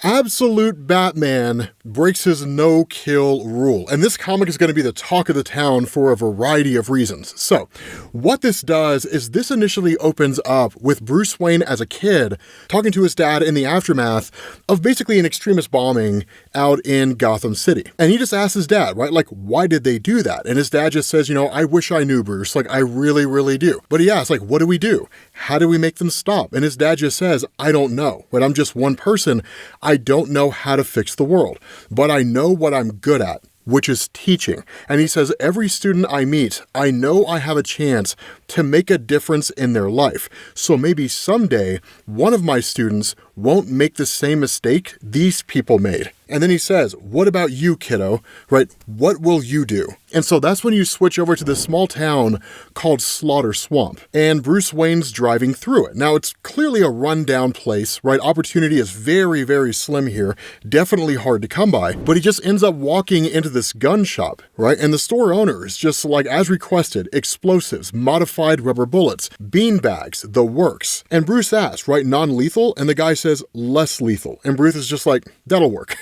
Absolute Batman breaks his no-kill rule, and this comic is going to be the talk of the town for a variety of reasons. So, what this does is this initially opens up with Bruce Wayne as a kid talking to his dad in the aftermath of basically an extremist bombing out in Gotham City. And he just asks his dad, right, like, why did they do that? And his dad just says, I wish I knew, Bruce, like, I really, really do. But he asks, like, what do we do? How do we make them stop? And his dad just says, I don't know, but I'm just one person. I don't know how to fix the world, but I know what I'm good at, which is teaching. And he says, every student I meet, I know I have a chance to make a difference in their life. So maybe someday, one of my students won't make the same mistake these people made. And then he says, what about you, kiddo? Right? What will you do? And so that's when you switch over to this small town called Slaughter Swamp. And Bruce Wayne's driving through it. Now, it's clearly a rundown place, right? Opportunity is very, very slim here. Definitely hard to come by. But he just ends up walking into this gun shop, right? And the store owner is just like, as requested, explosives, modified rubber bullets, bean bags, the works. And Bruce asks, right, non-lethal? And the guy says, less lethal. And Bruce is just like, that'll work.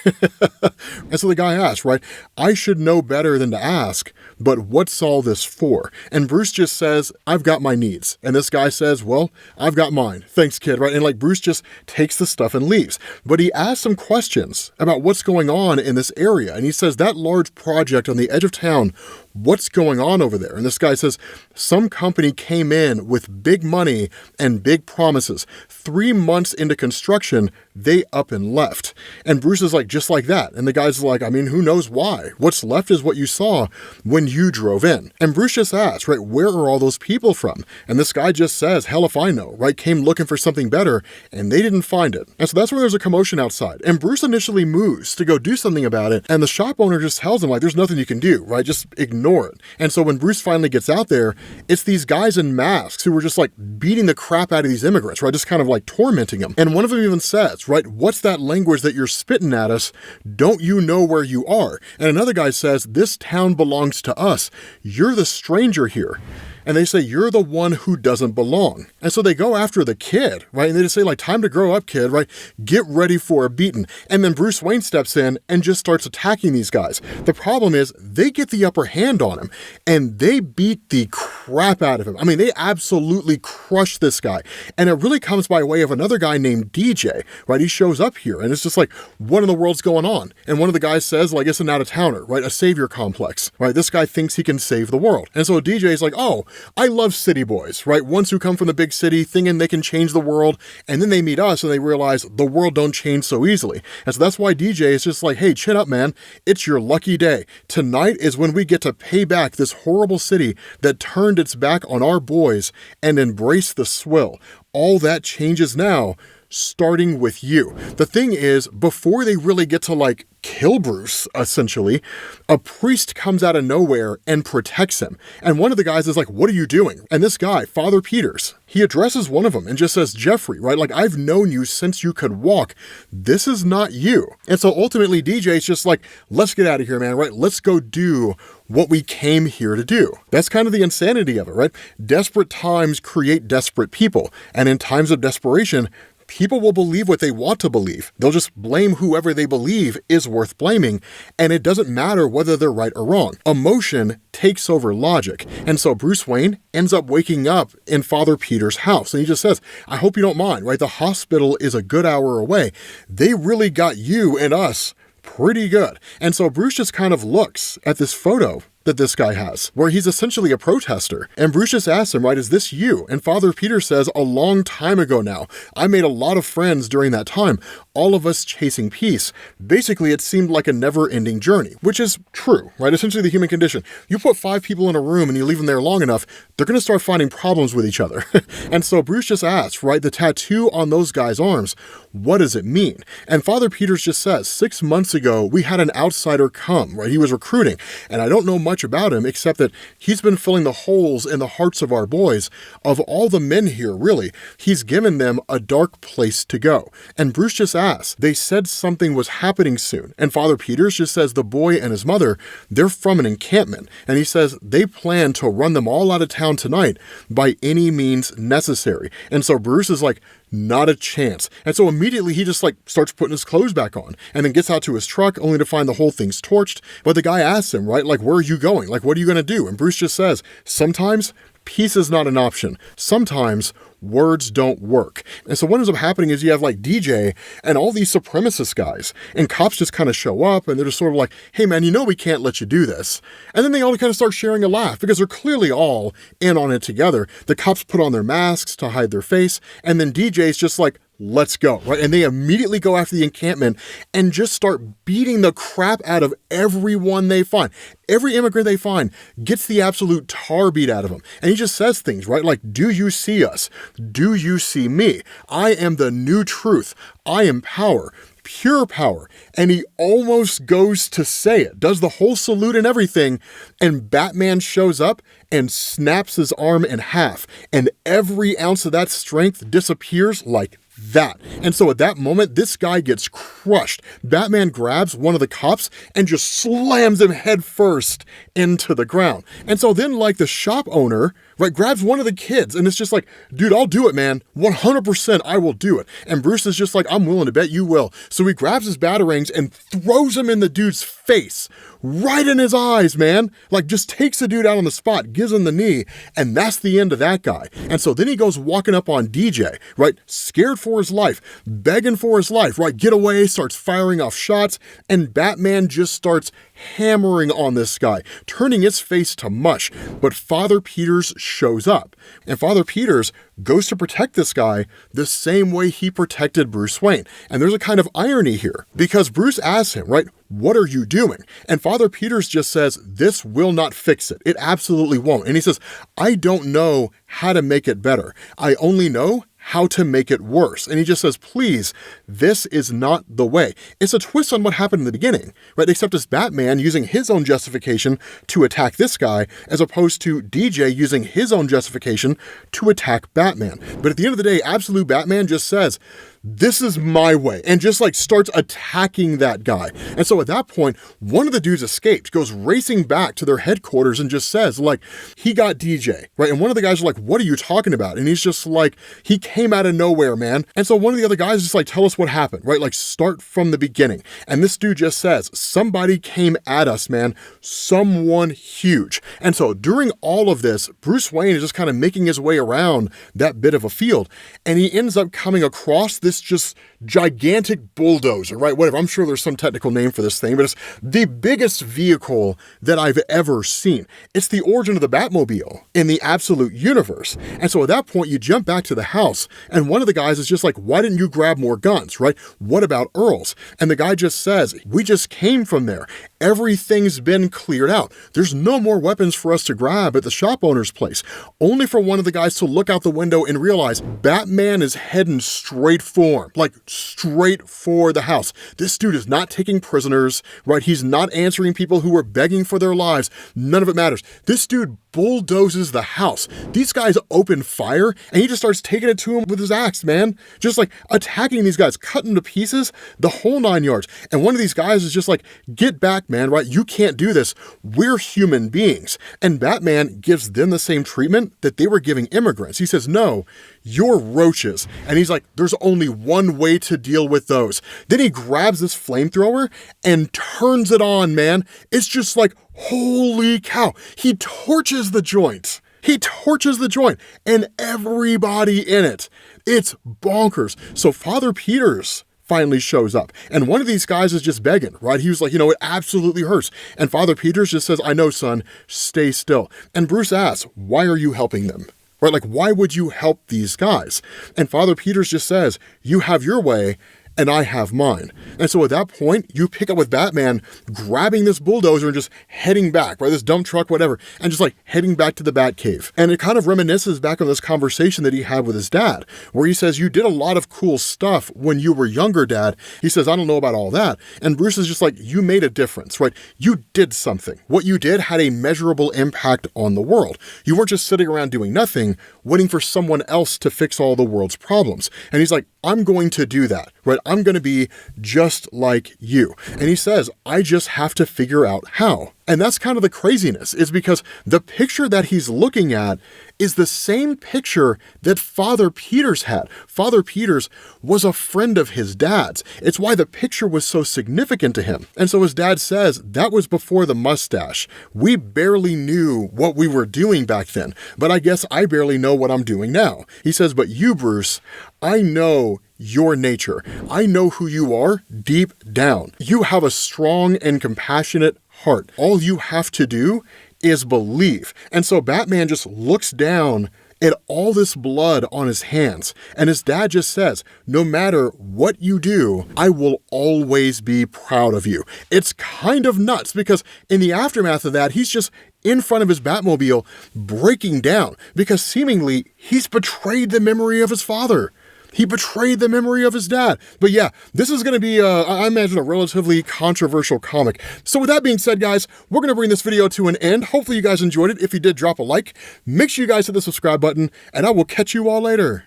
And so the guy asks, right, I should know better than to ask, but what's all this for? And Bruce just says, I've got my needs. And this guy says, well, I've got mine. Thanks, kid, right? And like Bruce just takes the stuff and leaves. But he asks some questions about what's going on in this area. And he says, that large project on the edge of town, what's going on over there? And this guy says, some company came in with big money and big promises. 3 months into construction, they up and left. And Bruce is like, just like that. And the guy's like, I mean, who knows why? What's left is what you saw when you drove in. And Bruce just asks, right, where are all those people from? And this guy just says, hell if I know, right? Came looking for something better and they didn't find it. And so that's where there's a commotion outside. And Bruce initially moves to go do something about it. And the shop owner just tells him, like, there's nothing you can do, right? Just ignore it. And so when Bruce finally gets out there, it's these guys in masks who were just like beating the crap out of these immigrants, right? Just kind of like tormenting them. And one of them even says, right, what's that language that you're spitting at us? Don't you know where you are? And another guy says, this town belongs to us. You're the stranger here. And they say, you're the one who doesn't belong. And so they go after the kid, right? And they just say, like, time to grow up, kid, right? Get ready for a beating. And then Bruce Wayne steps in and just starts attacking these guys. The problem is they get the upper hand on him and they beat the crap out of him. I mean, they absolutely crush this guy. And it really comes by way of another guy named DJ, right? He shows up here and it's just like, what in the world's going on? And one of the guys says, like, it's an out-of-towner, right? A savior complex, right? This guy thinks he can save the world. And so DJ is like, oh, I love city boys, right? Ones who come from the big city thinking they can change the world, and then they meet us and they realize the world don't change so easily. And so that's why DJ is just like, hey, chin up, man. It's your lucky day. Tonight is when we get to pay back this horrible city that turned its back on our boys and embrace the swill. All that changes now, starting with you. The thing is, before they really get to like kill Bruce, essentially, a priest comes out of nowhere and protects him. And one of the guys is like, what are you doing? And this guy, Father Peters, he addresses one of them and just says, Jeffrey, right? Like, I've known you since you could walk. This is not you. And so ultimately DJ's just like, let's get out of here, man, right? Let's go do what we came here to do. That's kind of the insanity of it, right? Desperate times create desperate people. And in times of desperation, people will believe what they want to believe. They'll just blame whoever they believe is worth blaming, and it doesn't matter whether they're right or wrong. Emotion takes over logic. And so Bruce Wayne ends up waking up in Father Peter's house, and he just says, I hope you don't mind, right? The hospital is a good hour away. They really got you and us pretty good. And so Bruce just kind of looks at this photo that this guy has, where he's essentially a protester. And Bruce just asks him, right, is this you? And Father Peter says, a long time ago now. I made a lot of friends during that time, all of us chasing peace. Basically, it seemed like a never-ending journey, which is true, right? Essentially the human condition. You put 5 people in a room and you leave them there long enough, they're going to start finding problems with each other. And so Bruce just asks, right, the tattoo on those guys' arms, what does it mean? And Father Peters just says, 6 months ago, we had an outsider come, right? He was recruiting, and I don't know much about him except that he's been filling the holes in the hearts of our boys. Of all the men here, really, he's given them a dark place to go. And Bruce just asks, asks. They said something was happening soon. And Father Peters just says the boy and his mother, they're from an encampment. And he says they plan to run them all out of town tonight by any means necessary. And so Bruce is like, not a chance. And so immediately he just like starts putting his clothes back on and then gets out to his truck only to find the whole thing's torched. But the guy asks him, right, like, where are you going? Like, what are you going to do? And Bruce just says, sometimes peace is not an option. Sometimes words don't work. And so what ends up happening is you have like DJ and all these supremacist guys, and cops just kind of show up and they're just sort of like, hey man, you know we can't let you do this. And then they all kind of start sharing a laugh because they're clearly all in on it together. The cops put on their masks to hide their face, and then DJ's just like, let's go, right? And they immediately go after the encampment and just start beating the crap out of everyone they find. Every immigrant they find gets the absolute tar beat out of them. And he just says things, right? Like, do you see us? Do you see me? I am the new truth. I am power. Pure power. And he almost goes to say it, does the whole salute and everything, and Batman shows up and snaps his arm in half, and every ounce of that strength disappears like that. And so at that moment, this guy gets crushed. Batman grabs one of the cops and just slams him head first into the ground. And so then like the shop owner, right, grabs one of the kids and it's just like, dude, I'll do it, man. 100% I will do it. And Bruce is just like, I'm willing to bet you will. So he grabs his batarangs and throws him in the dude's face, right in his eyes, man. Like just takes the dude out on the spot, gives him the knee, and that's the end of that guy. And so then he goes walking up on DJ, right, scared for his life, begging for his life, right, get away, starts firing off shots, and Batman just starts hammering on this guy, turning his face to mush. But Father Peters shows up, and Father Peters goes to protect this guy the same way he protected Bruce Wayne. And there's a kind of irony here, because Bruce asks him, right, what are you doing? And Father Peters just says, this will not fix it. It absolutely won't. And he says, I don't know how to make it better. I only know how to make it worse. And he just says, please, this is not the way. It's a twist on what happened in the beginning, right? Except it's Batman using his own justification to attack this guy, as opposed to DJ using his own justification to attack Batman. But at the end of the day, Absolute Batman just says, this is my way, and just like starts attacking that guy. And so at that point, one of the dudes escapes, goes racing back to their headquarters and just says, like, he got DJ, right? And one of the guys are like, what are you talking about? And he's just like, he came out of nowhere, man. And so one of the other guys is just like, tell us what happened, right? Like, start from the beginning. And this dude just says, somebody came at us, man. Someone huge. And so during all of this, Bruce Wayne is just kind of making his way around that bit of a field, and he ends up coming across this just gigantic bulldozer, right? Whatever. I'm sure there's some technical name for this thing, but it's the biggest vehicle that I've ever seen. It's the origin of the Batmobile in the Absolute universe. And so at that point, you jump back to the house, and one of the guys is just like, why didn't you grab more guns, right? What about Earl's? And the guy just says, we just came from there. Everything's been cleared out. There's no more weapons for us to grab at the shop owner's place. Only for one of the guys to look out the window and realize Batman is heading straight for him, like straight for the house. This dude is not taking prisoners, right? He's not answering people who are begging for their lives. None of it matters. This dude bulldozes the house. These guys open fire, and he just starts taking it to him with his axe, man. Just like attacking these guys, cutting to pieces, the whole 9 yards. And one of these guys is just like, get back, man, right? You can't do this. We're human beings. And Batman gives them the same treatment that they were giving immigrants. He says, no, you're roaches. And he's like, there's only one way to deal with those. Then he grabs this flamethrower and turns it on, man. It's just like, holy cow. He torches the joint. He torches the joint and everybody in it. It's bonkers. So Father Peters finally shows up, and one of these guys is just begging, right? He was like, it absolutely hurts. And Father Peters just says, I know, son, stay still. And Bruce asks, why are you helping them? Right? Like, why would you help these guys? And Father Peters just says, you have your way, and I have mine. And so at that point, you pick up with Batman grabbing this bulldozer and just heading back, right? This dump truck, whatever, and just like heading back to the Batcave. And it kind of reminisces back on this conversation that he had with his dad, where he says, you did a lot of cool stuff when you were younger, Dad. He says, I don't know about all that. And Bruce is just like, you made a difference, right? You did something. What you did had a measurable impact on the world. You weren't just sitting around doing nothing, waiting for someone else to fix all the world's problems. And he's like, I'm going to do that, right? I'm going to be just like you. And he says, I just have to figure out how. And that's kind of the craziness, is because the picture that he's looking at is the same picture that Father Peters had. Father Peters was a friend of his dad's. It's why the picture was so significant to him. And so his dad says, that was before the mustache. We barely knew what we were doing back then, but I guess I barely know what I'm doing now. He says, but you, Bruce, I know your nature. I know who you are deep down. You have a strong and compassionate heart. All you have to do is believe. And so Batman just looks down at all this blood on his hands, and his dad just says, no matter what you do, I will always be proud of you. It's kind of nuts, because in the aftermath of that, he's just in front of his Batmobile breaking down, because seemingly he's betrayed the memory of his father. He betrayed the memory of his dad. But yeah, this is going to be, I imagine, a relatively controversial comic. So with that being said, guys, we're going to bring this video to an end. Hopefully you guys enjoyed it. If you did, drop a like. Make sure you guys hit the subscribe button, and I will catch you all later.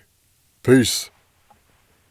Peace.